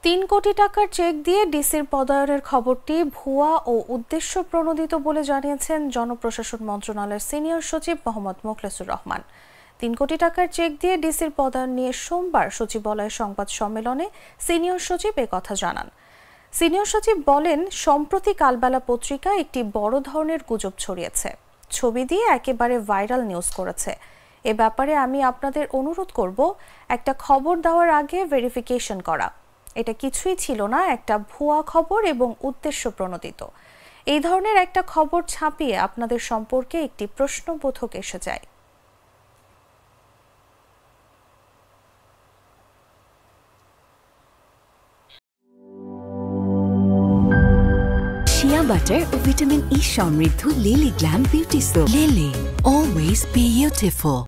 ৩ কোটি টাকার চেক দিয়ে ডিসির পদায়নের খবরটি ভুয়া ও উদ্দেশ্য প্রণোদিত বলে জানিয়েছেন জনপ্রশাসন মন্ত্রণালয়ের সিনিয়র সচিব মোহাম্মদ মোখলেছুর রহমান। ৩ কোটি টাকার চেক দিয়ে ডিসির পদায়ন নিয়ে সোমবার সচিবালয়ে সংবাদ সম্মেলনে সিনিয়র সচিব একথা জানান। সিনিয়র সচিব বলেন, সম্প্রতি কালবেলা পত্রিকা একটি বড় ধরনের গুজব ছড়িয়েছে, ছবি দিয়ে একেবারে ভাইরাল নিউজ করেছে। এ ব্যাপারে আমি আপনাদের অনুরোধ করব, একটা খবর দেওয়ার আগে ভেরিফিকেশন করা। এটা কিছুই ছিল না, একটা ভুয়া খবর এবং উদ্দেশ্য প্রণোদিত। এই ধরনের একটা খবর ছাপিয়ে আপনাদের সম্পর্কে একটি প্রশ্নবোধক এসে যায়। শিয়া বাটার ও ভিটামিন ই সমৃদ্ধ lily glam beauty soap. Lily, always beautiful.